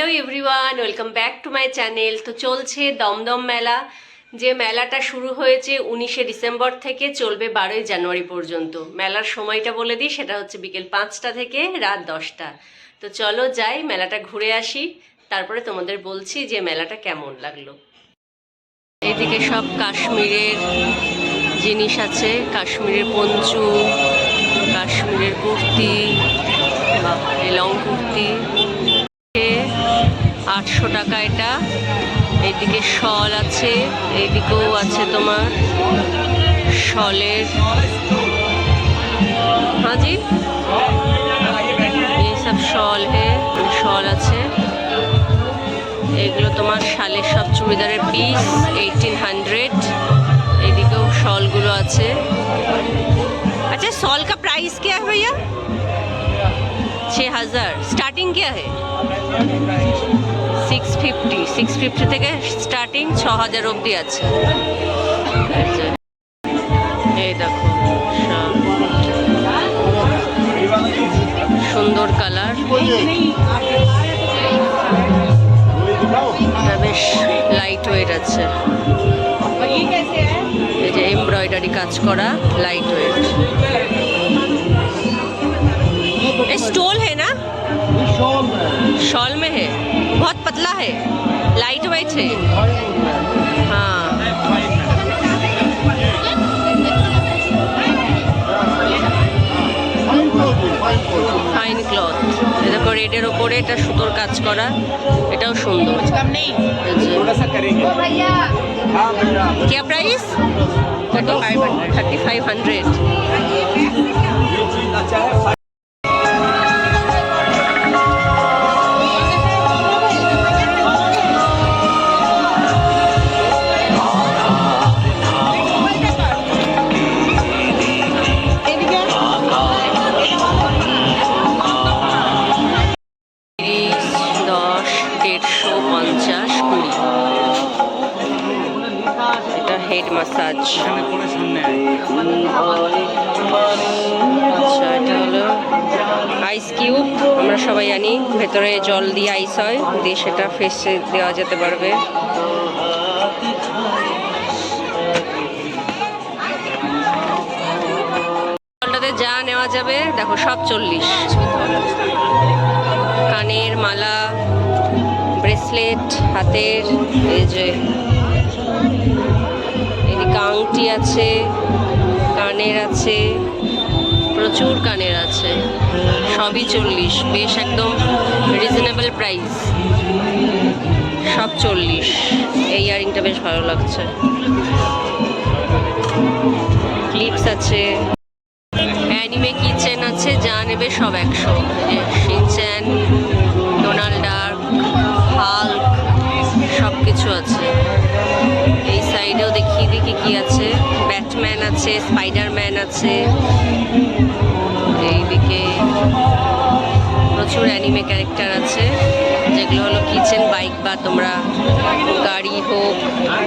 Hello everyone, welcome back to my channel. তো চলছে দমদম মেলা। যে মেলাটা শুরু হয়েছে 19শে ডিসেম্বর থেকে, চলবে 12ই জানুয়ারি পর্যন্ত। মেলার সময়টা বলে দিই, সেটা হচ্ছে বিকেল 5টা থেকে রাত 10টা। তো চলো যাই, মেলাটা ঘুরে আসি, তারপরে তোমাদের বলছি যে মেলাটা কেমন লাগলো। এইদিকে সব কাশ্মীরের জিনিস আছে, কাশ্মীরের পঞ্চু, কাশ্মীরের কুর্তি বা লং কুর্তি 800 টাকা এটা। এইদিকে শল আছে, এইদিকেও আছে তোমার শলের, हाँ जी ये सब शॉल है, शॉल আছে। এগুলো তোমার শালের সব চুড়িদারের পিস 1800। এইদিকেও শলগুলো আছে। আচ্ছা, शॉल का प्राइस क्या है भैया? 6000। स्टार्टिंग क्या है? 650 থেকে স্টার্টিং, 6000 অবধি আছে। এই দেখো সব সুন্দর কালার, বেশ লাইট ওয়েট আছে। এই যে এমব্রয়ডারি কাজ করা, লাইট ওয়েট। स्टोल है ना? शॉल में है, बहुत पतला है, लाइट वेट है। हाँ, ফাইন ক্লথ। দেখো রেডের ওপরে এটা সুতোর কাজ করা, এটাও সুন্দর। क्या प्राइस? 3500। Head massage. আচ্ছা, এটা হলো আইস কিউব। আমরা সবাই জানি ভেতরে জল দিয়ে আইস হয়, দিয়ে সেটা ফেসে দেওয়া যেতে পারবে। জলটাতে যা নেওয়া যাবে দেখো, সব 40। কানের মালা, ব্রেসলেট, হাতের, এই যে আংটি আছে, কানের আছে, প্রচুর কানের আছে, সবই 40। বেশ একদম রিজনেবল প্রাইস, সব 40। এই ইয়ারিংটা বেশ ভালো লাগছে। ক্লিপস আছে, অ্যানিমে কিচেন আছে, যা নেবে সব 100। শিনচ্যান, ডোনাল্ড ডাক, হাল্ক, সব কিছু আছে। এই সাইডেও দেখিয়ে দেখি কি আছে, ব্যাটম্যান আছে, স্পাইডারম্যান আছে। এইদিকে প্রচুর অ্যানিমে ক্যারেক্টার আছে, যেগুলো হলো কিচেন, বাইক বা তোমরা গাড়ি হোক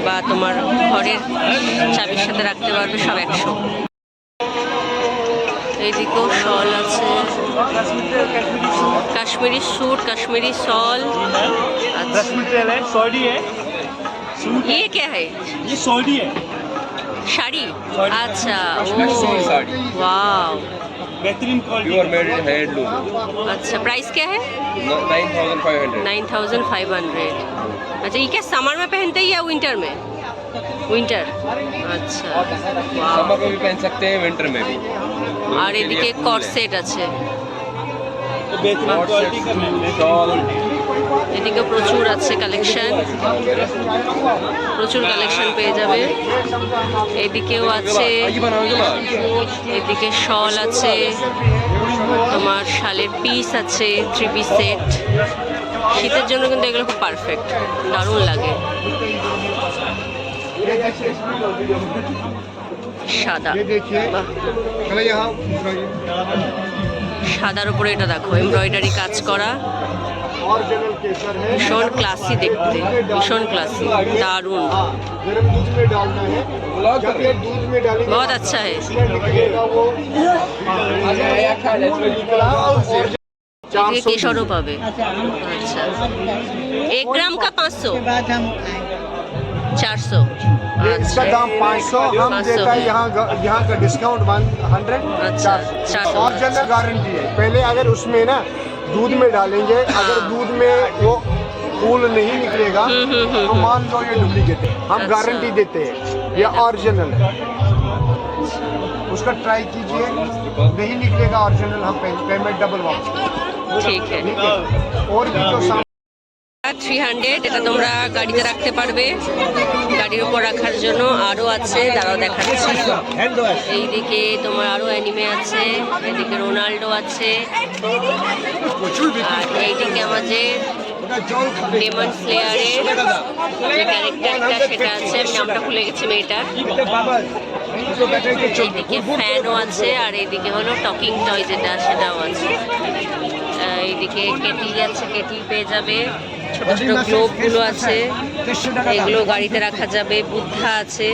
বা তোমার ঘরের চাবির সাথে রাখতে পারবে, সব 100। এইদিকেও শল আছে, কাশ্মীরি স্যুট, কাশ্মীরি শল। ये क्या है? ये साड़ी है। শাড়ি। আচ্ছা, वाव, बेहतरीन quality, pure made in handloom. अच्छा, प्राइस क्या है? 9500। 9500। अच्छा, ये क्या समर में पहनते हैं या विंटर में? विंटर। अच्छा, समर में भी पहन सकते हैं, विंटर में भी। আর এদিকে কর্সেট আছে, बेहतरीन क्वालिटी का शॉल। এদিকে প্রচুর আছে কালেকশন, প্রচুর কালেকশন পেয়ে যাবে। এদিকেও আছে, এদিকে শল আছে, তোমার শালের পিস আছে, 3 পিস সেট। শীতের জন্য কিন্তু এগুলো খুব পারফেক্ট, দারুণ লাগে। সাদা, সাদার উপরে এটা দেখো এমব্রয়ডারি কাজ করা, ভীষণ ক্লাসি দেখতে, ভীষণ ক্লাসি, দারুণ। बहुत अच्छा है। এদিকে কেশরও পাবে। আচ্ছা 1 ग्राम का 500 400। इसका दाम 500 हम 500 देता है है। यहाँ का डिस्काउंट 100 अच्छा 400। ओरिजिनल गारंटी है। पहले अगर उसमें ना दूध में डालेंगे, अगर दूध में वो फूल नहीं निकलेगा तो मान लो ये डुप्लीकेट है। हम अच्छा। गारंटी देते हैं ये ओरिजिनल है, उसका ट्राई कीजिए, नहीं निकलेगा ओरिजिनल हम पेमेंट डबल वापस ठीक है। ठीक है। और भी जो सामान 300 এটা তোমরা গাড়িতে রাখতে পারবে, গাড়ির উপর রাখার জন্য। আরও আছে, দাঁড়াও দেখাচ্ছি। এইদিকে তোমার আরও অ্যানিমে আছে, এদিকে রোনাল্ডো আছে, আর এইদিকে আমাদের ডেমন স্লেয়ারের যে ক্যারেক্টারটা সেটা আছে, আমি নামটা ভুলে গেছি মেয়েটার। এইদিকে ফ্যানও আছে, আর এইদিকে হলো টকিং টয় যেটা সেটাও আছে। এইদিকে কেটলি আছে, কেটলি পেয়ে যাবে। ছোট ছোট গ্লোবগুলো আছে, এগুলো গাড়িতে রাখা যাবে। বুদ্ধা আছে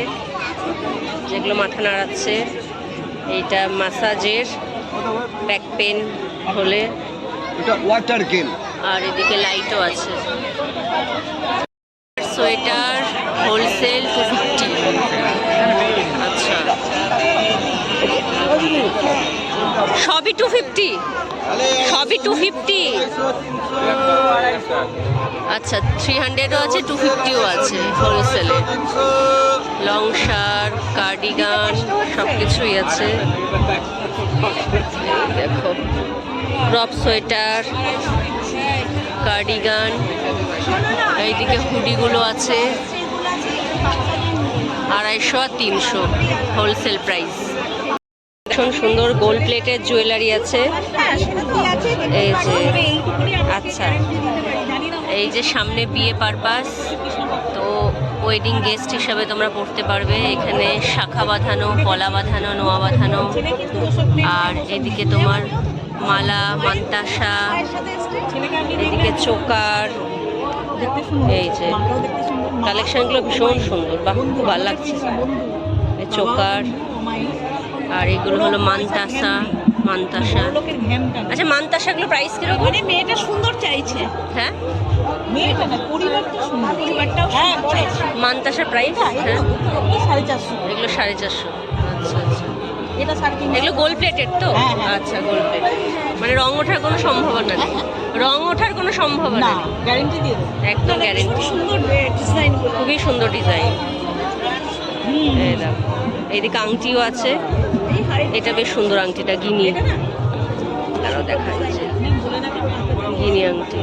যেগুলো মাথা নাড়াচ্ছে। এইটা মাসাজের, ব্যাক পেন হলে। ওয়াটার গেম আর এদিকে লাইটও আছে। Sweater wholesale 250। আচ্ছা সবই 250, সবই 250। আচ্ছা 300ও আছে, 250ও আছে হোলসেলে। লং শার্ট, কার্ডিগান সব কিছুই আছে। দেখো ক্রপ সোয়েটার, কার্ডিগান, এইদিকে হুডিগুলো আছে 250 আর 300 হোলসেল প্রাইস। ভীষণ সুন্দর গোল্ড প্লেটের জুয়েলারি আছে। এই যে আচ্ছা এই যে সামনে বিয়ে পারপাস, তো ওয়েডিং গেস্ট হিসাবে তোমরা পড়তে পারবে। এখানে শাখা বাঁধানো, পলা বাঁধানো, নোয়া বাঁধানো, আর এদিকে তোমার মালা, মান্তাসা, এদিকে চোকার। এই যে কালেকশনগুলো ভীষণ সুন্দর, বাহ খুব ভালো লাগছে। এই চোকার, আর এগুলো হলো মান্তাসা, মান্তাসা। আচ্ছা মান্তাসাগুলো প্রাইস কিরকম? মানে মেয়েটা সুন্দর চাইছে, হ্যাঁ মেয়েটা না পরিবারটা সুন্দর, পরিবারটাও হ্যাঁ মান্তাসার প্রাইস হ্যাঁ 450। এগুলো 450। আচ্ছা আচ্ছা এটা 350। এগুলো গোল্ড প্লেটেড তো? হ্যাঁ, হ্যাঁ। আচ্ছা গোল্ড প্লেট, মানে রং ওঠার কোনো সম্ভাবনা নেই? রং ওঠার কোনো সম্ভাবনা না, নেই, গ্যারান্টি দিয়ে দেবো। একদম গ্যারেন্টি। সুন্দর ডিজাইনগুলো, খুবই সুন্দর ডিজাইন। এই দেখো এইদিকে আংটিও আছে, এটা বেশ সুন্দর আংটিটা, গিনি। আরও দেখা যাচ্ছে গিনি আংটি।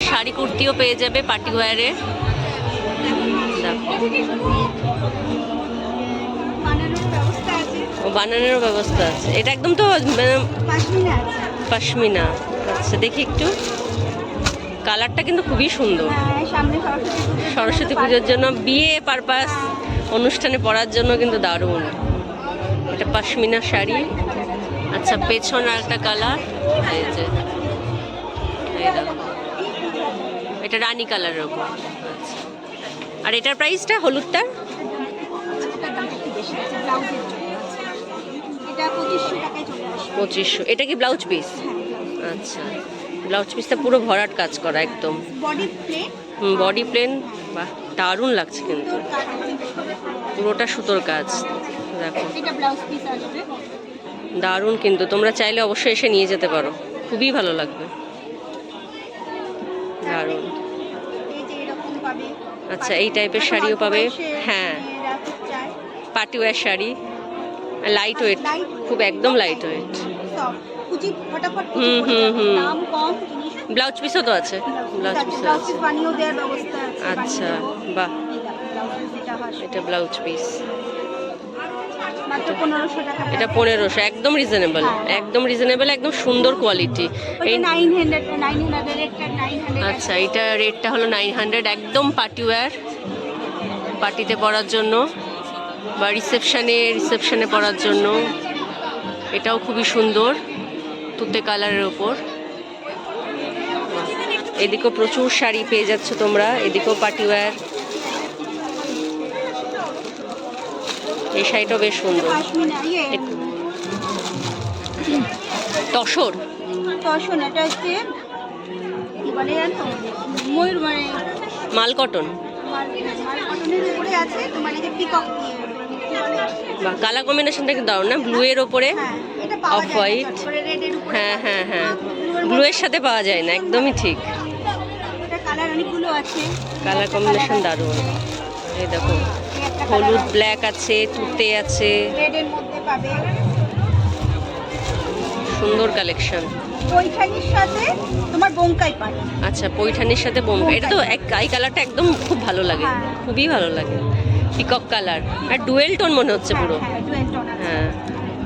শাড়ি কুর্তিও পেয়ে যাবে পার্টি ওয়্যারের। ও বানানোর ব্যবস্থা আছে, এটা একদম তো পশমিনা। আচ্ছা দেখি একটু, কালারটা কিন্তু খুবই সুন্দর। সরস্বতী পুজোর জন্য, বিয়ে পারপাস অনুষ্ঠানে পরার জন্য কিন্তু দারুণ। এটা পশমিনা শাড়ি। আচ্ছা পেছন আর একটা কালার, এই যে এই দেখো এটা রানী কালারের ওপর। আচ্ছা আর এটার প্রাইসটা হলুদটার? এটা 2500 টাকায় চলে আসবে। 2500। এটা কি ব্লাউজ পিস? আচ্ছা ব্লাউজ পিসটা পুরো ভরাট কাজ করা একদম। বডি প্লেন, বডি প্লেন, বাহ দারুণ লাগছে কিন্তু, পুরোটা সুতোর কাজ। দেখো এটা ব্লাউজ পিস আসবে। দারুণ কিন্তু, তোমরা চাইলে অবশ্যই এসে নিয়ে যেতে পারো, খুবই ভালো লাগবে, দারুণ। এই যে এরকম পাবে। আচ্ছা এই টাইপের শাড়িও পাবে, হ্যাঁ party wear sari, light weight, খুব একদম লাইট ওয়েট। কুচি ফটাফট হুম, হুম, হুম। দাম কম জিনিস। ব্লাউজ পিসও তো আছে, ব্লাউজ পিসও ব্লাউজ আছে। পিস বানিয়েও দেওয়ার ব্যবস্থা আছে। আচ্ছা বাহ, ব্লাউজ পিস এটা আসবে এটা ব্লাউজ পিস, মাত্র 1500 টাকা। এটা 1500, একদম রিজনেবল, একদম রিজনেবল, একদম সুন্দর কোয়ালিটি। এই 900 এর একটা 900। আচ্ছা এটা রেটটা হলো 900, একদম পার্টি ওয়্যার, পার্টিতে পরার জন্য বা রিসেপশনে পরার জন্য। এটাও খুবই সুন্দর, তুতে কালারের ওপর। এদিকেও প্রচুর শাড়ি পেয়ে যাচ্ছ তোমরা, এদিকেও পার্টি ওয়্যার। এই শাড়িটাও বেশ সুন্দর। তসর তসর এটা হচ্ছে কি বলে জানো ময়ূর মানে মাল কটন। কটনের উপরে আছে মানে যে পিকক দিয়ে কি বলে? বা কালার কম্বিনেশনটা কিন্তু দারুণ না, ব্লু এর ওপরে হ্যাঁ এটা পাওয়া অফ যায় হোয়াইট। রেডের উপরে হ্যাঁ হ্যাঁ হ্যাঁ, ব্লু এর সাথে পাওয়া যায় না, একদমই ঠিক। এটা কালার অনেকগুলো আছে। কালার কম্বিনেশন দারুণ। এই দেখো হলুদ ব্ল্যাক আছে, তুতে আছে, রেডের মধ্যে পাবে। সুন্দর কালেকশন। পৈঠানির সাথে তোমার বঙ্কাই পাবে। আচ্ছা পৈঠানির সাথে বোম্বা, এটা তো এই কালারটা একদম খুব ভালো লাগে, হ্যাঁ। খুবই ভালো লাগে। পিকক কালার আর ডুয়েল টোন মনে হচ্ছে পুরো। হ্যাঁ ডুয়েল টোন আছে। হ্যাঁ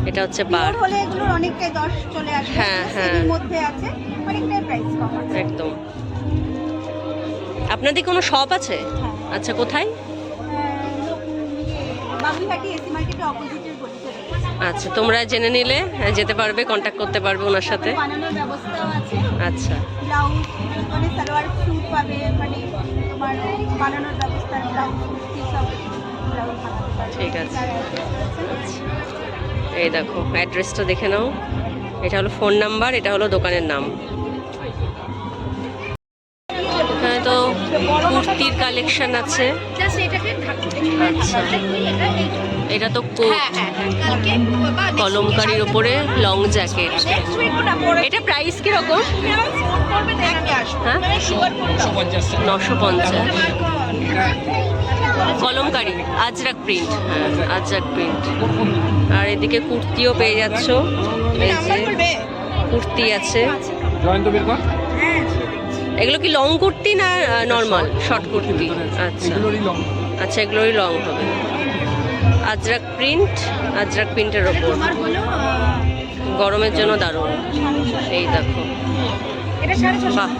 এটা হচ্ছে পিওর বার, হলে এগুলোর অনেকটাই 10 চলে আসবে। হ্যাঁ, হ্যাঁ। এর মধ্যে আছে অনেকটাই প্রাইস কম আছে। একদম। আপনাদের কোনো শপ আছে? হ্যাঁ। আচ্ছা কোথায়? বাবুঘাটি এসি মার্কেটের অপোজিটের গলিতে রয়েছে। আচ্ছা তোমরা জেনে নিলে যেতে পারবে, কন্ট্যাক্ট করতে পারবে ওনার সাথে। বানানোর ব্যবস্থাও আছে। আচ্ছা ব্লাউজ মানে সালোয়ার স্যুট পাবে, মানে তোমার বানানোর ব্যবস্থা, ব্লাউজ কুর্তি সব ব্লাউজ বানাতে পারবে। ঠিক আছে। তার address আছে। এই দেখো অ্যাড্রেসটা দেখে নাও, এটা হলো ফোন নাম্বার, এটা হলো দোকানের নাম। এখানে তো কুর্তির কালেকশন আছে। আচ্ছা এটা তো কোট, কলমকারির ওপরে লং জ্যাকেট। এটা প্রাইস কিরকম? হ্যাঁ 950। কলমকারি আজরাক প্রিন্ট, হ্যাঁ আজরাক প্রিন্ট। আর এদিকে কুর্তিও পেয়ে যাচ্ছ, এই যে কুর্তি আছে। এগুলো কি লং কুর্তি না নর্মাল শর্ট কুর্তি? আচ্ছা আচ্ছা এগুলোরই লং হবে। আজরাক প্রিন্টের ওপর, তোমার হলো গরমের জন্য দারুণ। এই দেখো এটা 650। বাহ,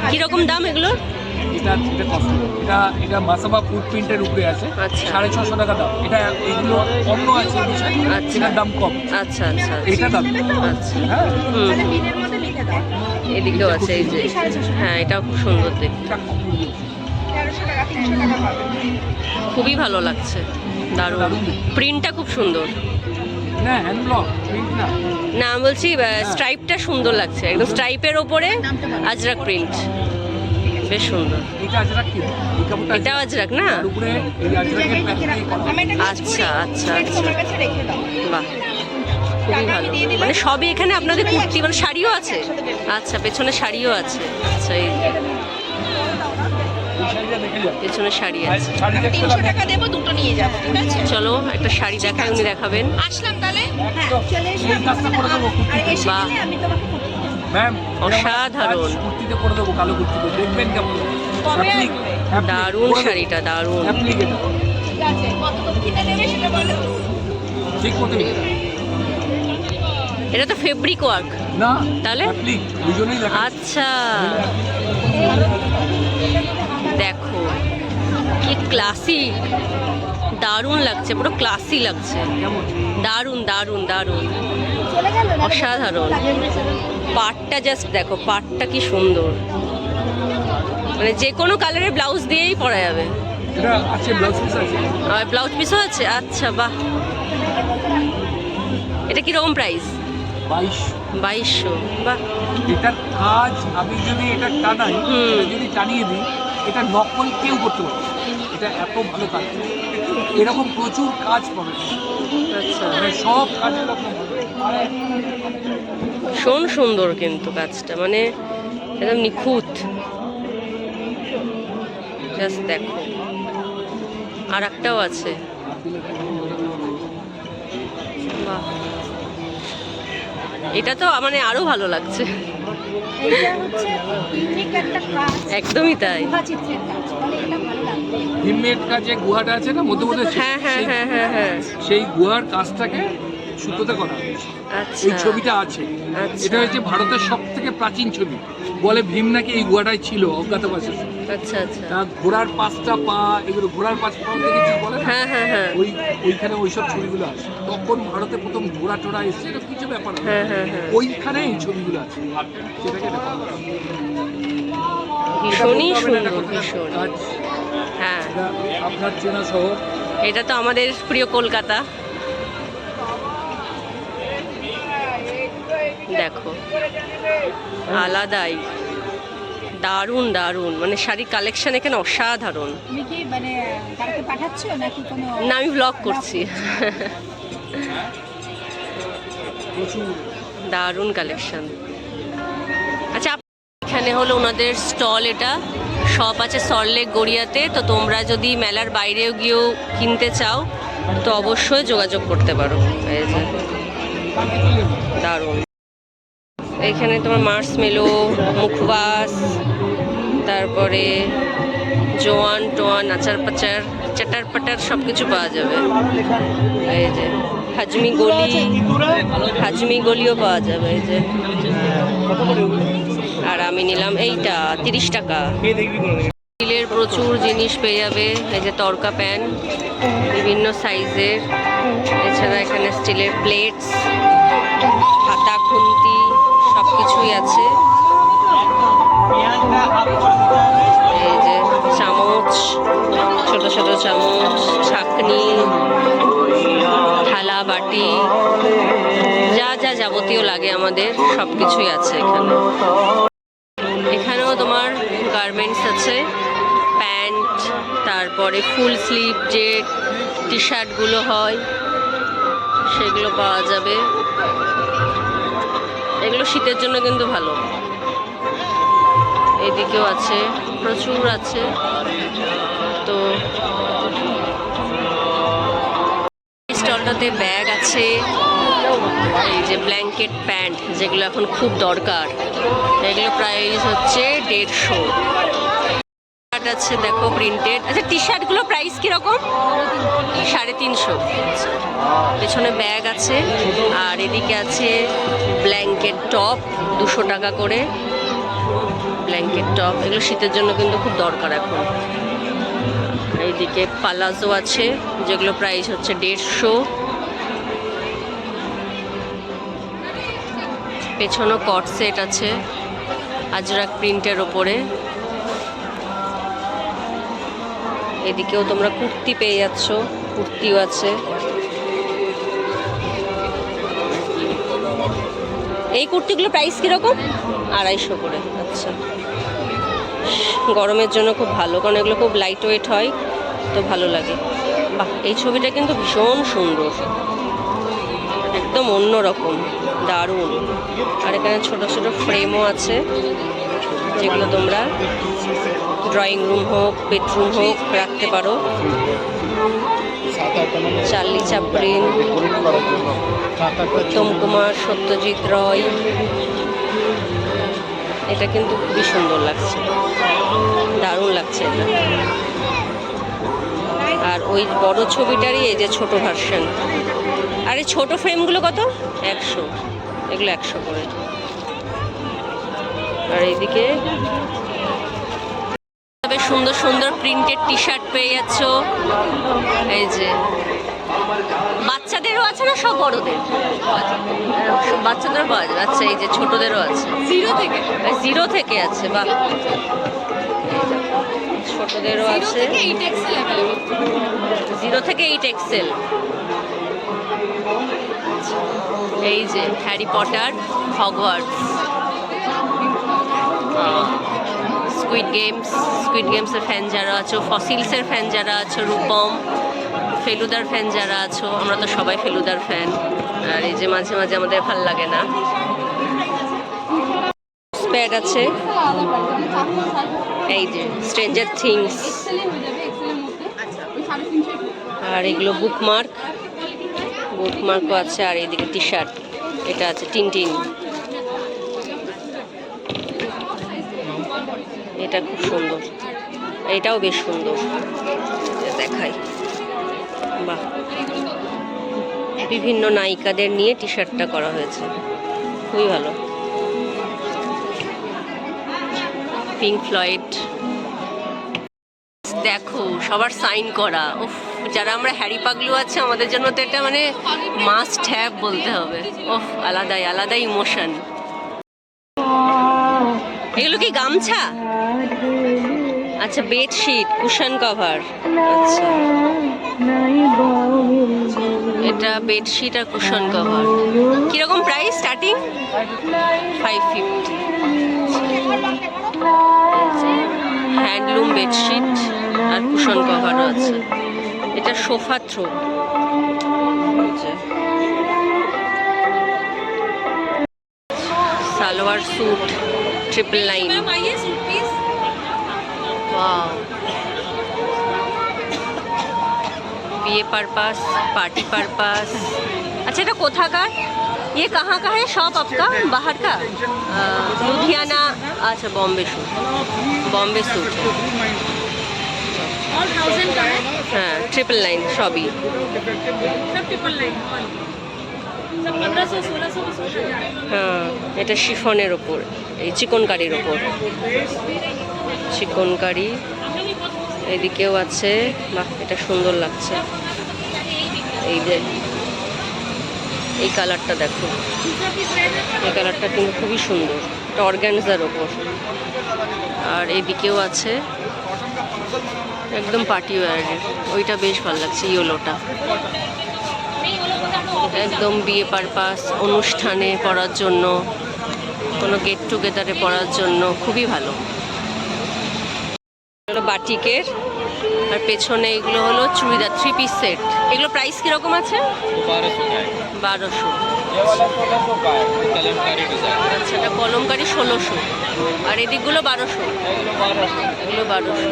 কিরকম দাম এগুলোর? এটা মাসাবা ফুড প্রিন্টের উপরে আছে, আচ্ছা। 650 টাকা দাম। এটা এগুলো অন্য আছে বিষয়, আচ্ছা। এটার দাম কম, আচ্ছা আচ্ছা এটা দাম। আচ্ছা হ্যাঁ হুম, তাহলে বিলের মধ্যে লিখে দাও। এদিকেও আছে এই যে, হ্যাঁ এটাও খুব সুন্দর দেখতে, 1300 টাকা 300 টাকা পাবে। খুবই ভালো লাগছে, দারুণ। প্রিন্টটা খুব সুন্দর। না হ্যান্ড ব্লক প্রিন্ট না, না আমি বলছি স্ট্রাইপটা সুন্দর লাগছে, একদম স্ট্রাইপের ওপরে আজরাক প্রিন্ট, বেশ সুন্দর। এটা আজরাক কি এই কাপড়টা এটা আজরাক না? তার উপরে এই আজরাকের প্যাকেট করা। আমি এটা কাজ আচ্ছা করি, আচ্ছা এটা আচ্ছা, তোমার কাছে রেখে দাও। বাহ খুবই ভালো। মানে সবই এখানে আপনাদের কুর্তি, মানে শাড়িও আছে? আচ্ছা পেছনে শাড়িও আছে। আচ্ছা এই যে, এই শাড়িটা দেখে যাও, পেছনে শাড়ি আছে। শাড়ি দেখতে 300 লাগে। টাকা দেবো, দুটো নিয়ে যাবো, ঠিক আছে? চলো একটা শাড়ি দেখায়, উনি দেখাবেন। আসলাম তাহলে। হ্যাঁ চলে এসো। এই কাজটা করে দেবো আর এসে বাহ। গেলে আমি তোমাকে ফোন করবো। ম্যাম অসাধারণ। কুর্তিতে করে দেবো, কালো কুর্তিতে দেখবেন কেমন। কবে Applique, আসবে? applique, দারুণ করে দেবো। শাড়িটা, দারুণ। Applique এটা। ঠিক আছে, কত কিনে নেবে সেটা বলো। ঠিক মতো নিয়ে যাও। এটা তো ফেব্রিক ওয়ার্ক। না তাহলে? applique, দুজনেই লেখা। আচ্ছা দেখো কি ক্লাসি, দারুণ লাগছে, পুরো ক্লাসি লাগছে, কেমন? দারুণ দারুণ দারুণ, চলে গেল না? অসাধারণ। পাটটা জাস্ট দেখো, পাটটা কি সুন্দর, মানে যে কোনো কালারের ব্লাউজ দিয়েই পরা যাবে। এটা আছে, ব্লাউজ পিস আছে। আর ব্লাউজ পিসও আছে? আচ্ছা বাহ। এটা কিরকম প্রাইস? 2200। বাহ এটার কাজ আমি যদি এটা টানাই, হুম। এটা যদি টানিয়ে দিই, এটা নকল কেউ করতে পারবে না। এটা এত ভালো কাজ, এরকম প্রচুর কাজ পাবে, আচ্ছা মানে সব কাজের রকম। ভীষণ সুন্দর কিন্তু কাজটা, মানে একদম নিখুঁত। জাস্ট দেখো, আর একটাও আছে, বাহ এটা তো মানে আরো ভালো লাগছে। এইটা হচ্ছে ইউনিক একটা কাজ, একদমই তাই। গুহা চিত্রের কাজ, মানে এটা ভালো লাগবে। হিমমেড কাজে গুহাটা আছে না মধ্যে মধ্যে, হ্যাঁ হ্যাঁ হ্যাঁ হ্যাঁ হ্যাঁ, সেই গুহার কাজটাকে সুতোতে করা হয়েছে। আচ্ছা এই ছবিটা আছে, আচ্ছা। এটা হচ্ছে ভারতের সব থেকে প্রাচীন ছবি। বলে ভীম নাকি এই গুহাটাই ছিল অজ্ঞাতবাসে। আচ্ছা আচ্ছা, তা ঘোড়ার 5টা পা, এগুলো ঘোড়ার 5 পা দেখেছি বলে না? হ্যাঁ হ্যাঁ হ্যাঁ ওইখানে ওইসব ছবিগুলো আছে। তখন ভারতে প্রথম ঘোড়া টোড়া এসছে, এটা কিছু ব্যাপার না। হ্যাঁ হ্যাঁ হ্যাঁ, ওইখানে এই ছবিগুলো আছে, সেটাকে দেখা যায়। ভীষণই এটা বলতে হবে না, এটা সুন্দর, কোথাকার ভীষণ। কাজ, হ্যাঁ এটা আপনার চেনা শহর। এটা তো আমাদের প্রিয় কলকাতা। দেখো আলাদাই, দারুণ দারুণ, মানে শাড়ির কালেকশন এখানে অসাধারণ। তুমি কি মানে কাউকে পাঠাচ্ছো নাকি কোনো? না, আমি ব্লগ করছি। দারুণ কালেকশন। আচ্ছা, এখানে হলো ওনাদের স্টল, এটা শপ আছে সল্টলেক গড়িয়াতে। তো তোমরা যদি মেলার বাইরেও গিয়েও কিনতে চাও তো অবশ্যই যোগাযোগ করতে পারো। এই যে দারুণ। এইখানে তোমার মার্শমেলো, মুখবাস, তারপরে জোয়ান টোয়ান, আচার পাচার, চাটার পাটার সব কিছু পাওয়া যাবে। এই যে হাজমি গলিও পাওয়া যাবে। এই যে, আর আমি নিলাম এইটা 30 টাকা। স্টিলের প্রচুর জিনিস পেয়ে যাবে। এই যে তরকা প্যান বিভিন্ন সাইজের, এছাড়া এখানে স্টিলের প্লেটস, হাতা খুন্তি সব কিছুই আছে। এই যে চামচ, ছোট ছোট চামচ, ছাঁকনি, থালা বাটি, যা যা যাবতীয় লাগে আমাদের সব কিছুই আছে এখানে। এখানেও তোমার গার্মেন্টস আছে, প্যান্ট, তারপরে ফুল স্লিভ যে টি শার্টগুলো হয় সেগুলো পাওয়া যাবে। এগুলো শীতের জন্য কিন্তু ভালো। এদিকেও আছে, প্রচুর আছে। তো স্টলটাতে ব্যাগ আছে, এই যে ব্ল্যাঙ্কেট প্যান্ট যেগুলো এখন খুব দরকার, এগুলো প্রাইস হচ্ছে 150। শার্ট আছে দেখো প্রিন্টেড। আচ্ছা, টি শার্টগুলো প্রাইস কীরকম? 350। পেছনে ব্যাগ আছে, আর এদিকে আছে ব্ল্যাঙ্কেট টপ 200 টাকা করে। ব্ল্যাঙ্কেট টপ এগুলো শীতের জন্য কিন্তু খুব দরকার এখন। এইদিকে পালাজো আছে যেগুলো প্রাইস হচ্ছে 150। পেছনে কট সেট আছে আজরাক প্রিন্টের ওপরে। এদিকেও তোমরা কুর্তি পেয়ে যাচ্ছ, কুর্তিও আছে। এই কুর্তিগুলো প্রাইস কীরকম? 250 করে। আচ্ছা, গরমের জন্য খুব ভালো, কারণ এগুলো খুব লাইট ওয়েট হয়, তো ভালো লাগে। বাহ, এই ছবিটা কিন্তু ভীষণ সুন্দর, একদম অন্যরকম, দারুণ। আর এখানে ছোট ছোট ফ্রেমও আছে যেগুলো তোমরা ড্রয়িং রুম হোক, বেডরুম হোক রাখতে পারো। চার্লি চ্যাপলিন, উত্তম কুমার, সত্যজিৎ রয়, এটা কিন্তু খুবই সুন্দর লাগছে, দারুণ লাগছে এটা। আর ওই বড় ছবিটারই এই যে ছোট ভার্সন। আর এই ছোটো ফ্রেমগুলো কত? 100। এগুলো 100 করে। আর এইদিকে বেশ সুন্দর সুন্দর প্রিন্টেড টি শার্ট পেয়ে যাচ্ছ। এই যে বাচ্চাদেরও আছে না, সব বড়দের? বাচ্চাদেরও পাওয়া যাবে। আচ্ছা, এই যে ছোটদেরও আছে, 0 থেকে আছে। বা ছোটদেরও আছে 0 থেকে 8 XL। এই যে হ্যারি পটার, হগওয়ার্টস, স্কুইড গেমসের ফ্যান যারা আছো, ফসিলসের ফ্যান যারা আছো, রূপম, ফেলুদার ফ্যান যারা আছো, আমরা তো সবাই ফেলুদার ফ্যান। আর এই যে মাঝে মাঝে আমাদের ভাল লাগে না। প্যাড আছে, এই যে স্ট্রেঞ্জার থিংস, আর এগুলো বুকমার্কও আছে। আর এইদিকে টি শার্ট, এটা আছে টিনটিন, এটা খুব সুন্দর, এটাও বেশ সুন্দর, দেখাই। বাহ, বিভিন্ন নায়িকাদের নিয়ে টি শার্টটা করা হয়েছে, খুবই ভালো। পিঙ্ক ফ্লয়েড দেখো, সবার সাইন করা। উফ, যারা আমরা হ্যারি পাগলু আছে আমাদের জন্য তো এটা মানে মাস্ট হ্যাভ বলতে হবে। উফ, আলাদাই ইমোশন। এগুলো কি গামছা? আচ্ছা বেডশিট কুশন কভার, আচ্ছা এটা বেডশিট আর কুশন কভার। কিরকম প্রাইস স্টার্টিং? 550। হ্যান্ডলুম বেডশিট আর কুশন কভারও আছে। এটা সোফা থ্রো। সালোয়ার স্যুট 999। वाह, बीए पर्पस, पार्टी पर्पस। अच्छा এটা কোথাকার? ये कहाँ का है शॉप आपका? बाहर का? लुधियाना। अच्छा बॉम्बे सूट, बॉम्बे सूट और 1000 का है, हाँ 999 सभी। सब 999 सब 1500 1600 16,000। হ্যাঁ এটা শিফনের ওপর, এই চিকনকারির ওপর, চিকনকারি। এদিকেও আছে, বাহ এটা সুন্দর লাগছে। এই যে এই কালারটা দেখো, এই কালারটা কিন্তু খুবই সুন্দর, এটা অর্গানজার ওপর। আর এইদিকেও আছে একদম পার্টি ওয়্যারের, ওইটা বেশ ভালো লাগছে, ইয়েলোটা একদম বিয়ে পারপাস, অনুষ্ঠানে পরার জন্য, কোনো গেট টুগেদারে পরার জন্য খুবই ভালো। এগুলো বাটিকের, আর পেছনে এগুলো হলো চুড়িদার 3 পিস সেট। এগুলো প্রাইস কীরকম আছে? 1200। আচ্ছা এটা কলমকারি 1600, আর এদিকগুলো 1200। এগুলো 1200।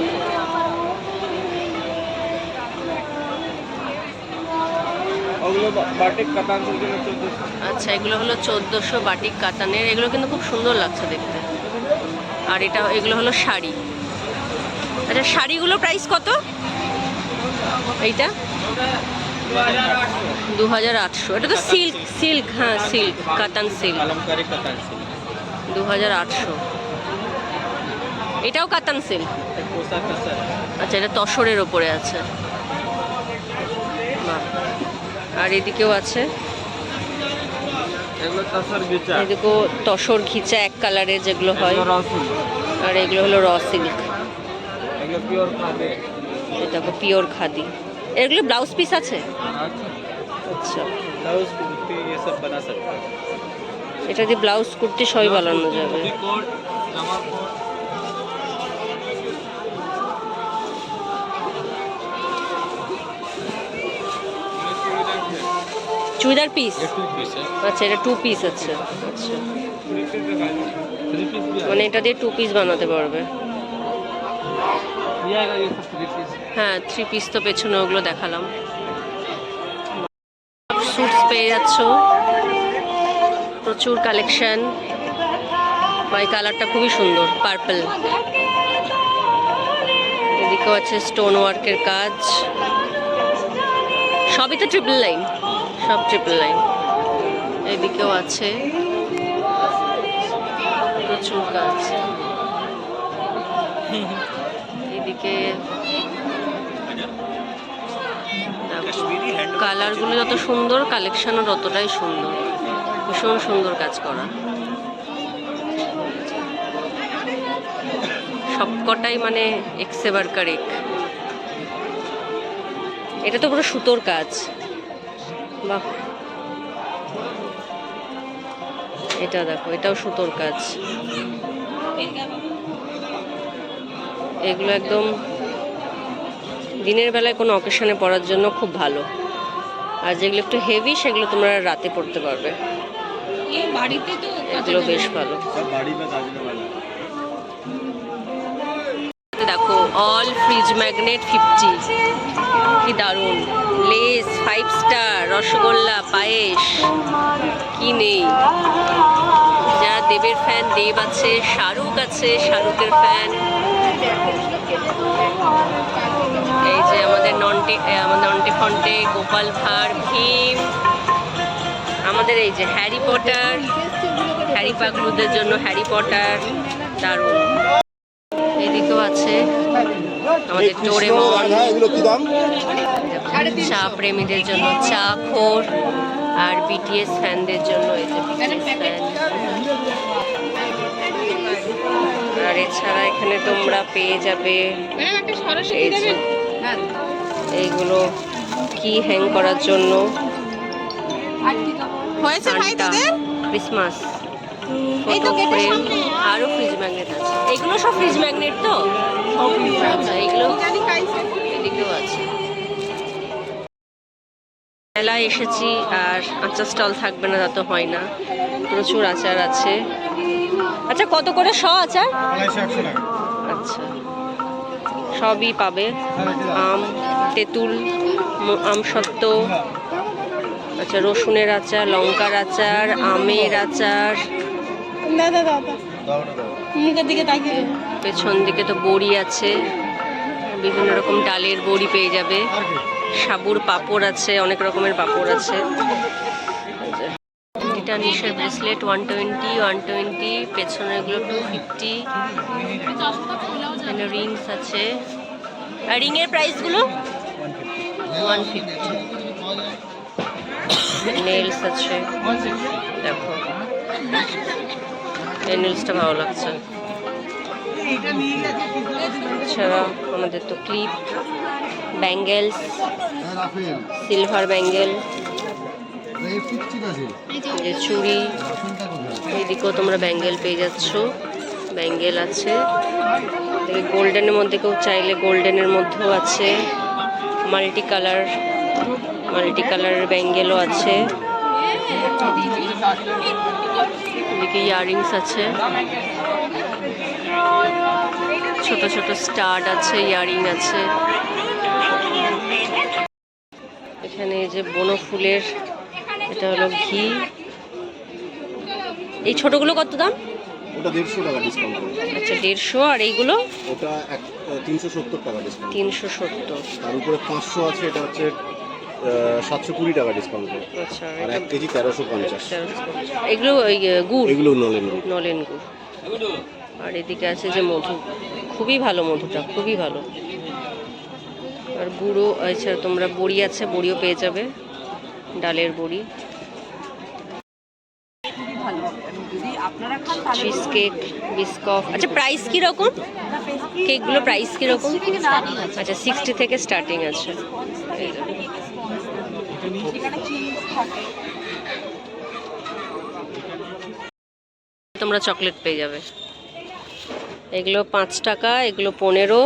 আচ্ছা এগুলো হলো 1400 বাটিক কাতানের। এগুলো কিন্তু খুব সুন্দর লাগছে দেখতে। আর এটা এগুলো হলো শাড়ি। আচ্ছা শাড়িগুলো প্রাইস কত? এইটা 2800। এটা তো সিল্ক, সিল্ক হ্যাঁ সিল্ক, কাতান সিল্ক 2800। এটাও কাতান সিল্ক। আচ্ছা এটা তসরের ওপরে আছে। বাহ। আর এদিকেও আছে, এদিকেও তসর ঘিচা এক কালারের যেগুলো হয়, আর এগুলো হলো র সিল্ক। এটা পিওর খাদি। এগুলো ব্লাউজ পিস আছে? আচ্ছা এটা দিয়ে ব্লাউজ কুর্তি সবই বানানো যাবে। চুড়িদার পিস? আচ্ছা এটা 2 পিস আছে। আচ্ছা মানে এটা দিয়ে 2 পিস বানাতে পারবে। হ্যাঁ 3 পিস তো পেছনে ওগুলো দেখালাম। স্যুটস পেয়ে যাচ্ছ, প্রচুর কালেকশন। এই কালারটা খুবই সুন্দর, পার্পল। এদিকেও আছে স্টোন ওয়ার্কের কাজ, সবই তো 999, সব 999। এদিকেও আছে প্রচুর কাজ। এদিকে কালারগুলো যত সুন্দর, কালেকশনও ততটাই সুন্দর, ভীষণ সুন্দর কাজ করা। সবকটাই মানে এক্সেবার কারেক। এটা তো পুরো সুতোর কাজ, বাহ। এটা দেখো, এটাও সুতোর কাজ। এগুলো একদম দিনের বেলায় কোনো অকেশনে পরার জন্য খুব ভালো। আর যেগুলো একটু হেভি সেগুলো তোমরা রাতে পরতে পারবে। এগুলো বেশ ভালো। দেখো অল ফ্রিজ ম্যাগনেট 50, কি দারুণ। লেস 5 স্টার, রসগোল্লা, পায়েস, কি নেই। যারা দেবের ফ্যান, দেব আছে। শাহরুখ আছে, শাহরুখের ফ্যান। এই যে আমাদের নন্টে ফন্টে, গোপাল ভাঁড়, ভীম। আমাদের এই যে হ্যারি পটার, হ্যারি পাগলুদের জন্য হ্যারি পটার, দারুণ। এদিকেও আছে আমাদের ডোরেমন। চা প্রেমীদের জন্য চা খোর, আর বিটিএস ফ্যানদের জন্য এই যে বিটিএস ফ্যান। আর এছাড়া এখানে তোমরা পেয়ে যাবে এই যে এইগুলো কি হ্যাং করার জন্য সান্টা, ক্রিসমাস, ফটো ফ্রেম, আরও ফ্রিজ ম্যাগনেট আছে। এগুলো সব ফ্রিজ ম্যাগনেট তো? আচ্ছা, এগুলো এদিকেও আছে। মেলায় এসেছি আর আচার স্টল থাকবে না তা তো হয় না, প্রচুর আচার আছে। আচ্ছা, কত করে আচার? আচ্ছা, সবই পাবে, আম, তেঁতুল, আমসত্ত্ব, আচ্ছা রসুনের আচার, লঙ্কার আচার, আমের আচার, পেছন দিকে তো বড়ি আছে, বিভিন্ন রকম ডালের বড়ি পেয়ে যাবে, সাবুর পাঁপড় আছে, অনেক রকমের পাঁপড় আছে। এটা নিশের ব্রেসলেট 120, 120, পেছনেরগুলো 250, এখানে রিংস আছে। আর রিংয়ের প্রাইসগুলো 150। নেলস আছে, দেখো এই নেলসটা ভালো লাগছে। এছাড়া আমাদের তো ক্লিপ, ব্যাঙ্গেলস, সিলভার ব্যাঙ্গেল, যে চুড়ি, এইদিকেও তোমরা ব্যাঙ্গেল পেয়ে যাচ্ছ, ব্যাঙ্গেল আছে। গোল্ডেনের মধ্যে কেউ চাইলে গোল্ডেনের মধ্যেও আছে, মাল্টি কালারের ব্যাঙ্গেলও আছে। এদিকে ইয়াররিংস আছে, ছোট ছোট স্টাড আছে, ইয়াররিং আছে। এখানে যে বনো ফুলের, এটা হলো ঘি। এই ছোটগুলো কত দাম? ওটা 150 টাকা ডিসকাউন্ট। আচ্ছা, 150। আর এইগুলো? ওটা 370 টাকা ডিসকাউন্ট। 370। তার উপরে 500 আছে, এটা হচ্ছে 720 টাকা ডিসকাউন্ট। আচ্ছা, আর 1 কেজি 1350। এগুলো ওই গুড়? এগুলো নলেন গুড়। আর এদিকে আছে যে মধু, খুবই ভালো মধুটা, খুবই ভালো। আর গুঁড়ো, আচ্ছা তোমরা বড়ি আছে, বড়িও পেয়ে যাবে, ডালের বড়ি। Cheese cake, বিস্কফ। আচ্ছা, প্রাইস কীরকম কেকগুলো? প্রাইস কীরকম? আচ্ছা, 60 থেকে স্টার্টিং আছে। তোমরা চকলেট পেয়ে যাবে, এগুলো 5 টাকা, এগুলো 15,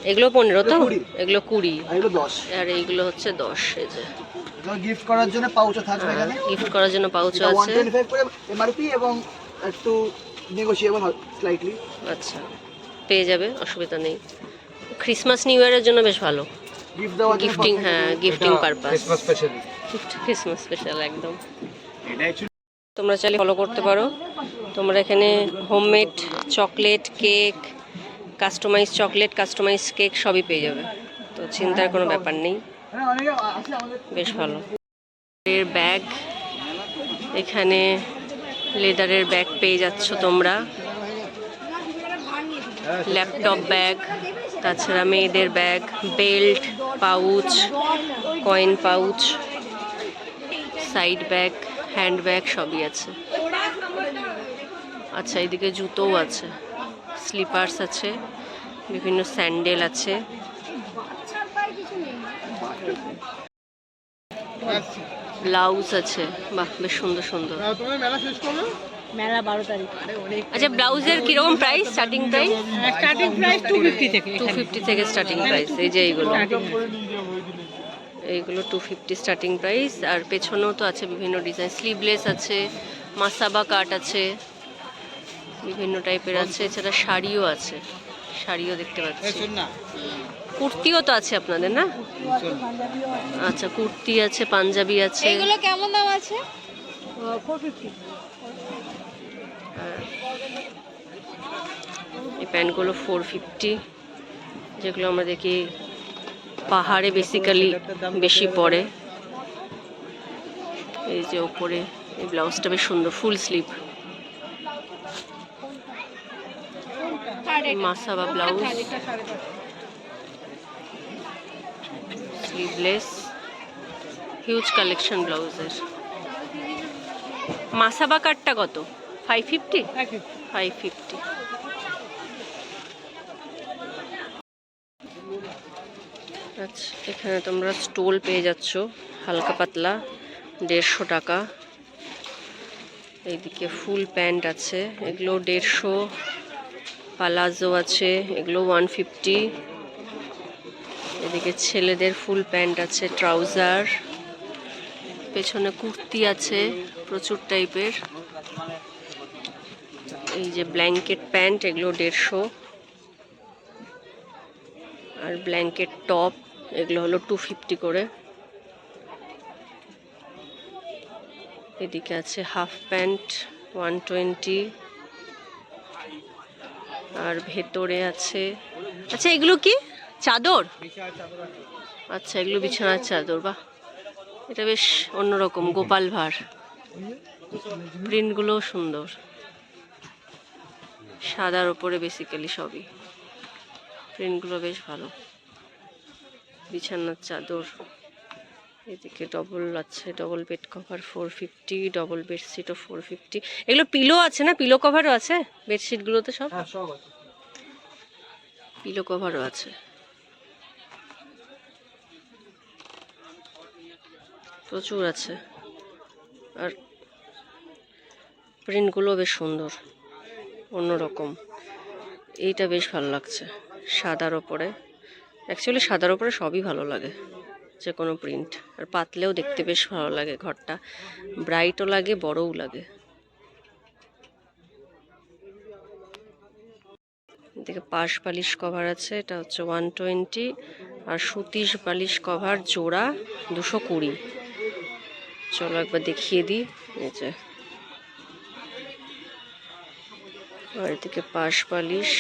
এগুলো 15 তো, এগুলো 20, এগুলো 10। আর এইগুলো হচ্ছে 10। এই যে গিফট করার জন্য পাউচও থাকবে এখানে। গিফট করার জন্য পাউচও আছে। 125 করে এমআরপি এবং একটু নেগোশিয়েবল স্লাইটলি। আচ্ছা, পেয়ে যাবে, অসুবিধা নেই। ক্রিসমাস নিউ ইয়ারের জন্য বেশ ভালো গিফট দেওয়ার জন্য। গিফটিং, হ্যাঁ gifting purpose, Christmas special. Christmas special একদম। তোমরা চাইলে ফলো করতে পারো। তোমরা এখানে homemade chocolate, cake, customise chocolate, customise cake সবই পেয়ে যাবে, তো চিন্তার কোনো ব্যাপার নেই, বেশ ভালো। এর ব্যাগ, এখানে লেদারের ব্যাগ পেয়ে যাচ্ছ তোমরা, ল্যাপটপ ব্যাগ, তাছাড়া মেয়েদের bag, belt, pouch, coin pouch, side bag, hand bag সবই আছে। আচ্ছা, এদিকে জুতোও আছে, স্লিপার্স আছে, বিভিন্ন স্যান্ডেল আছে। ব্লাউজ আছে, বাহ বেশ সুন্দর সুন্দর। মেলা 12 তারিখ। আচ্ছা, ব্লাউজের কিরকম price? Starting price? Starting price 250 থেকে। 250 থেকে স্টার্টিং প্রাইস। এই যে এইগুলো 250 স্টার্টিং প্রাইস। আর পেছনেও তো আছে বিভিন্ন ডিজাইন, স্লিভলেস আছে, মাসাবা কাট আছে, বিভিন্ন টাইপের আছে। এছাড়া শাড়িও আছে, শাড়িও দেখতে পাচ্ছি। কুর্তিও তো আছে আপনাদের, না? আচ্ছা, কুর্তি আছে, পাঞ্জাবি আছে। এগুলো কেমন দাম আছে? 450। এই প্যান্টগুলো 450, যেগুলো আমরা দেখি পাহাড়ে বেসিক্যালি বেশি পড়ে। এই যে ওপরে এই ব্লাউজটা বেশ সুন্দর, full sleeve, Masaba blouse, sleeveless, huge collection ব্লাউজের। মাসাবা কাটটা কত? 550? 550। আচ্ছা, এখানে তোমরা স্টোল পেয়ে যাচ্ছ হালকা পাতলা 150 টাকা। এইদিকে ফুল প্যান্ট আছে, এগুলো 150। পালাজো আছে, এগুলো 150। এদিকে ছেলেদের ফুল প্যান্ট আছে, ট্রাউজার, পেছনে কুর্তি আছে প্রচুর টাইপের। এই যে ব্ল্যাঙ্কেট প্যান্ট, এগুলো 150। আর ব্ল্যাঙ্কেট টপ, এগুলো হলো 250 করে। এদিকে আছে হাফ প্যান্ট 120। আর ভেতরে আছে, আচ্ছা এগুলো কি চাদর? আচ্ছা এগুলো বিছানার চাদর, বাহ এটা বেশ অন্যরকম, গোপাল ভাঁড়। প্রিন্টগুলোও সুন্দর, সাদার ওপরে বেসিক্যালি সবই। প্রিন্টগুলো বেশ ভালো। বিছানার চাদর, এদিকে ডবল আছে, ডবল বেড কভার 450, ডবল বেডশিটও 450। এগুলো পিলো আছে না, পিলো কভারও আছে বেডশিটগুলোতে? সব সব আছে। পিলো কভারও আছে, প্রচুর আছে। আর প্রিন্টগুলো বেশ সুন্দর, অন্যরকম। এইটা বেশ ভালো লাগছে, সাদার ওপরে। অ্যাকচুয়ালি সাদার ওপরে সবই ভালো লাগে, যে কোনো প্রিন্ট। আর পাতলেও দেখতে বেশ ভালো লাগে, ঘরটা ব্রাইটও লাগে, বড়ও লাগে। এদিকে পাশ বালিশ কভার আছে, এটা হচ্ছে 120। আর সুতির বালিশ কভার জোড়া 220। চলো একবার দেখিয়ে দিই। এই যে, আর এদিকে পাশ বালিশ।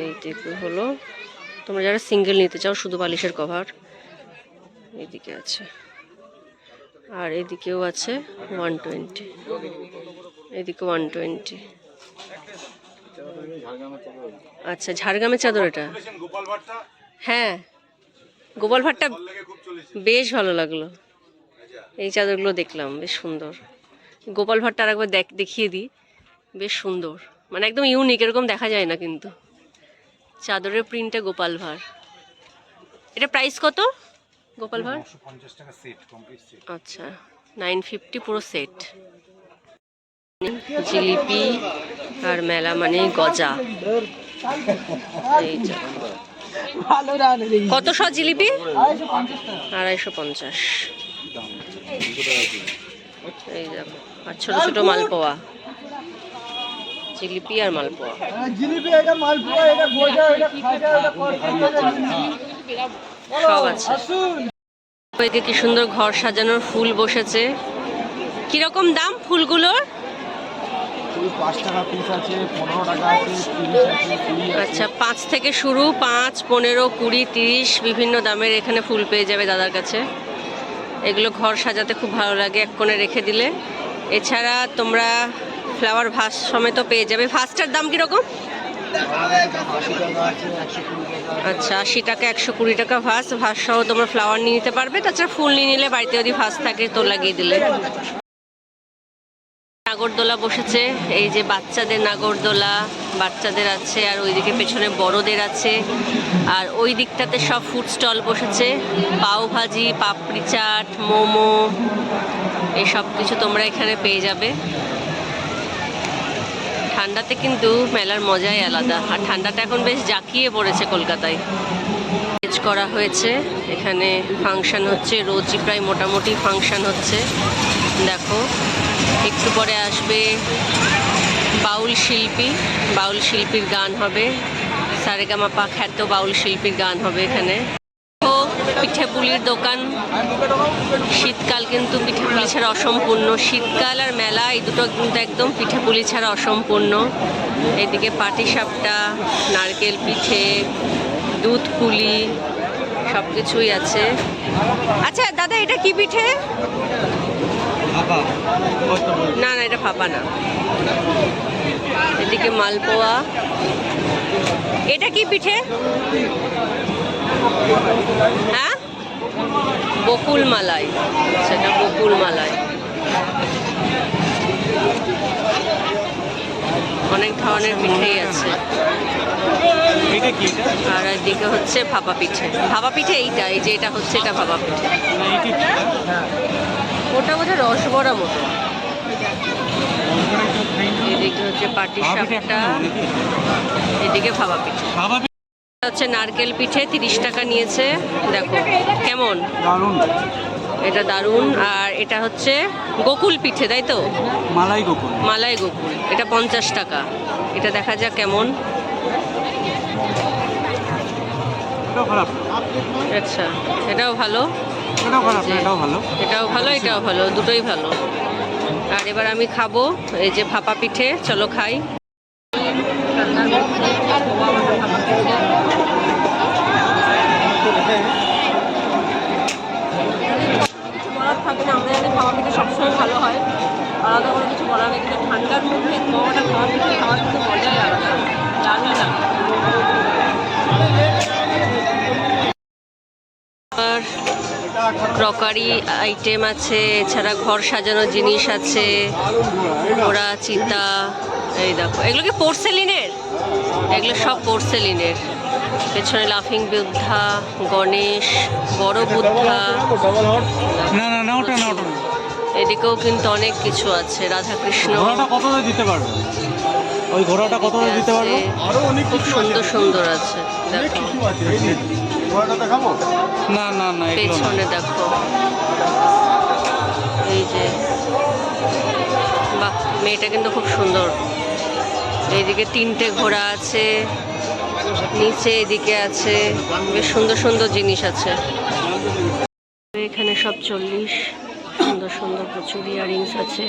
এইদিকে হলো তোমরা যারা সিঙ্গেল নিতে চাও, শুধু বালিশের কভার, এইদিকে আছে। আর এদিকেও আছে 120, এদিকে 120। আচ্ছা, ঝাড়গ্রামের চাদর এটা? হ্যাঁ, গোপাল ভাঁড়টা বেশ ভালো লাগলো। এই চাদরগুলো দেখলাম, বেশ সুন্দর। গোপাল ভাঁড়টা আর একবার দেখিয়ে দিই, বেশ সুন্দর, মানে একদম ইউনিক, এরকম দেখা যায় না কিন্তু। চাদরের প্রিন্টে গোপাল ভাঁড়। এটা প্রাইস কত গোপাল ভাঁড়? 950 টাকা সেট, কমপ্লিট সেট। আচ্ছা, 950 পুরো সেট। জিলিপি আর মেলা মানে গজা। এই যে, কত শ জিলিপি? 250। এই দেখো, আর ছোট ছোট মালপোয়া, জিলিপি আর মালপোয়া। জিলিপি, এটা মালপোয়া, এটা গজা, এটা খাজা, এটা সব আছে। এদিকে কি সুন্দর ঘর সাজানোর ফুল বসেছে। কিরকম দাম ফুলগুলোর? 5 টাকা পিস আছে, 15 টাকা আছে, 30 আছে, 20 আছে। আচ্ছা, 5 থেকে শুরু, 5, 15, 20, 30 বিভিন্ন দামের এখানে ফুল পেয়ে যাবে দাদার কাছে। এগুলো ঘর সাজাতে খুব ভালো লাগে, এক কোণে রেখে দিলে। এছাড়া তোমরা ফ্লাওয়ার ভাস সমেত পেয়ে যাবে। ভাসটার দাম কীরকম? 80 টাকা আছে, 120 টাকা। আচ্ছা, 80 টাকা, 120 টাকা ভাস। ভাস সহ তোমরা ফ্লাওয়ার নিয়ে নিতে পারবে। তাছাড়া ফুল নিয়ে নিলে বাড়িতে যদি ভাস থাকে তো লাগিয়ে দিলে। নাগরদোলা বসেছে, এই যে বাচ্চাদের নাগরদোলা, বাচ্চাদের আছে, আর ওইদিকে পেছনে বড়দের আছে। আর ওই দিকটাতে সব ফুড স্টল বসেছে, পাও ভাজি, পাপড়ি চাট, মোমো, এই সব কিছু তোমরা এখানে পেয়ে যাবে। ঠান্ডাতে কিন্তু মেলার মজাই আলাদা। আর ঠান্ডাটা এখন বেশ জাঁকিয়ে পড়েছে কলকাতায়। স্টেজ করা হয়েছে, এখানে ফাংশন হচ্ছে, রোজই প্রায় মোটামুটি ফাংশন হচ্ছে। দেখো, একটু পরে আসবে বাউল শিল্পী, বাউল শিল্পীর গান হবে। সারেগামাপা খ্যাত বাউল শিল্পীর গান হবে এখানে। পিঠে পুলির দোকান, শীতকাল কিন্তু পিঠে পুলি ছাড়া অসম্পূর্ণ। শীতকাল আর মেলা এই দুটো কিন্তু একদম পিঠে পুলি ছাড়া অসম্পূর্ণ। এদিকে পাটিসাপটা, নারকেল পিঠে, দুধ পুলি, সব কিছুই আছে। আচ্ছা দাদা, এটা কি পিঠে? না না, এটা ফাঁপা না। এদিকে মালপোয়া। এটা কি পিঠে? হ্যাঁ, বকুল মালাই। সেটা বকুল মালাই। অনেক অনেক ধরনের পিঠেই আছে। এটা কি এটা? আর এদিকে হচ্ছে ভাপা পিঠে। ভাপা পিঠে এইটা, এই যে এটা হচ্ছে, এটা ভাপা পিঠে। না এটা কি? ওটা বোধহয় রসবড়া মতো। এদিকে হচ্ছে পাটি সাপটা, এদিকে ভাপা পিঠে। বাবা এটা হচ্ছে নারকেল পিঠে, 30 টাকা নিয়েছে। দেখো কেমন, দারুন, এটা দারুণ। আর এটা হচ্ছে গোকুল পিঠে, তাই তো? মালাই গোকুল। মালাই গোকুল, এটা 50 টাকা। এটা দেখা যাক কেমন। এটাও খারাপ না। আচ্ছা, এটাও ভালো, এটাও খারাপ না, এটাও ভালো। এটাও ভালো, এটাও ভালো, দুটোই ভালো। আর এবার আমি খাবো এই যে ভাপা পিঠে, চলো খাই। কিছু বলার থাকে না, আমাদের এখানে খাওয়া পিঠে সবসময় ভালো হয়, আলাদা করে কিছু বলার নেই। কিন্তু ঠান্ডার মধ্যে গরমটা খাওয়া পিঠে খাওয়ার কিন্তু মজাই আলাদা, দারুণ লাগে। আর ক্রকারি আইটেম আছে, এছাড়া ঘর সাজানোর জিনিস আছে, ঘোড়া, চিতা। এই দেখো, এগুলো কি পোর্সেলিনের? এগুলো সব পোর্সেলিনের। পেছনে লাফিং বুদ্ধা, গণেশ, বড় বুদ্ধা। না না না, ওটা না, ওটা না। এদিকেও কিন্তু অনেক কিছু আছে, রাধাকৃষ্ণ ঘোড়াটা কত দিয়ে দিতে পারবে? ওই ঘোড়াটা কত দিয়ে দিতে পারবে? আছে, খুব সুন্দর সুন্দর আছে। দেখো ঘোড়াটা দেখাবো? না না না, এগুলো না। পেছনে দেখো, এই যে, বাহ, মেয়েটা কিন্তু খুব সুন্দর। এইদিকে 3টে ঘোড়া আছে, নিচে এদিকে আছে, বেশ সুন্দর সুন্দর জিনিস আছে। এখানে সব 40, সুন্দর সুন্দর প্রচুর ইয়ারিংস আছে,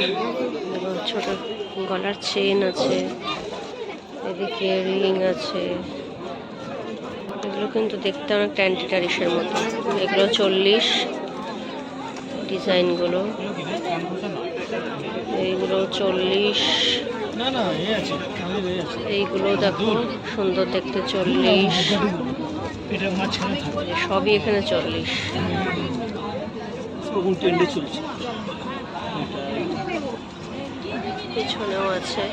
এবং ছোট গলার চেন আছে, এদিকে রিং আছে। এগুলো কিন্তু দেখতে অনেকটা অ্যান্টিটারিসের মতো। এগুলো 40, ডিজাইনগুলো এইগুলো 40। না না, এই আছে, এইগুলো দেখো সুন্দর দেখতে, 40। এটা মাঝখানে থাকে। সবই এখানে 40। কোন ট্রেন্ডে চলছে? পিছনেও আছে,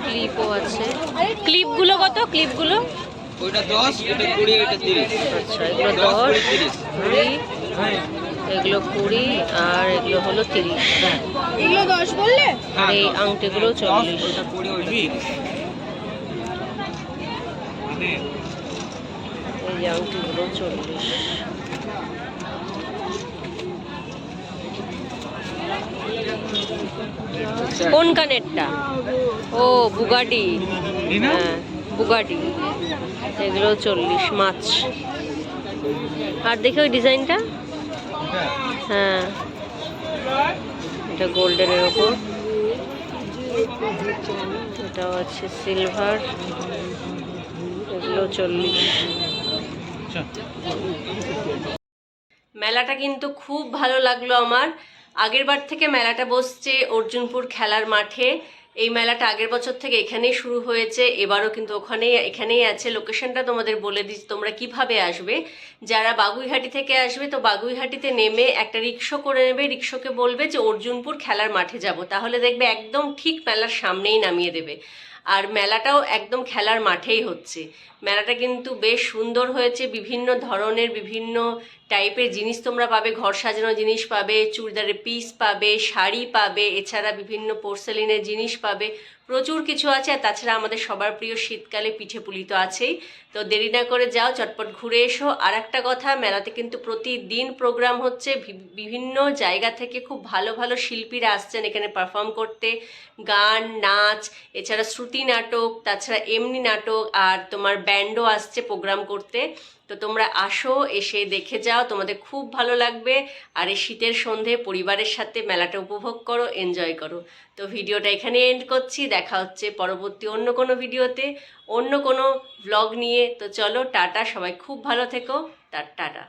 ক্লিপও আছে। ক্লিপগুলো কত? ক্লিপগুলো ওইটা 10, এটা 20, এটা 30। আচ্ছা, এগুলো 10, 20, এগুলো 20, আর এগুলো হলো 30। এগুলো 10 বললে? আর এই আংটিগুলো 40। এটা 20, ওইটা 30। এই যে আংটিগুলো 40। কোন কানেরটা? ও বুগাটি, হ্যাঁ বুগাটি। এগুলো 40, মাছ। আর দেখো ওই ডিজাইনটা, হ্যাঁ এটা গোল্ডেনের ওপর, এটাও আছে সিলভার। এগুলো 40। মেলাটা কিন্তু খুব ভালো লাগলো আমার। আগের বার থেকে মেলাটা বসছে অর্জুনপুর খেলার মাঠে। এই মেলাটা আগের বছর থেকে এখানেই শুরু হয়েছে, এবারও কিন্তু এখানেই আছে। লোকেশনটা তোমাদের বলে দিচ্ছি, তোমরা কিভাবে আসবে। যারা বাগুইহাটি থেকে আসবে, তো বাগুইহাটিতে নেমে একটা রিক্সা করে নেবে, রিক্সাকে বলবে যে অর্জুনপুর খেলার মাঠে যাব, তাহলে দেখবে একদম ঠিক মেলার সামনেই নামিয়ে দেবে। আর মেলাটাও একদম খেলার মাঠেই হচ্ছে। মেলাটা কিন্তু বেশ সুন্দর হয়েছে, বিভিন্ন ধরনের বিভিন্ন টাইপের জিনিস তোমরা পাবে, ঘর সাজানো জিনিস পাবে, চুড়িদারের পিস পাবে, শাড়ি পাবে, এছাড়া বিভিন্ন পোর্সেলিনের জিনিস পাবে, প্রচুর কিছু আছে। আর তাছাড়া আমাদের সবার প্রিয় শীতকালে পিঠে পুলি তো আছেই। তো দেরি না করে যাও, চটপট ঘুরে এসো। আর একটা কথা, মেলাতে কিন্তু প্রতিদিন প্রোগ্রাম হচ্ছে, বিভিন্ন জায়গা থেকে খুব ভালো ভালো শিল্পীরা আসছেন এখানে পারফর্ম করতে, গান, নাচ, এছাড়া শ্রুতি নাটক, তাছাড়া এমনি নাটক, আর তোমার ব্যান্ডও আসছে প্রোগ্রাম করতে। তো তোমরা আসো, এসে দেখে যাও, তোমাদের খুব ভালো লাগবে। আর এই শীতের সন্ধে পরিবারের সাথে মেলাটা উপভোগ করো, এনজয় করো। তো ভিডিওটা এখানে এন্ড করছি, দেখা হচ্ছে পরবর্তী অন্য কোনো ভিডিওতে, অন্য কোনো ব্লগ নিয়ে। তো চলো টাটা, সবাই খুব ভালো থেকো, টাটা।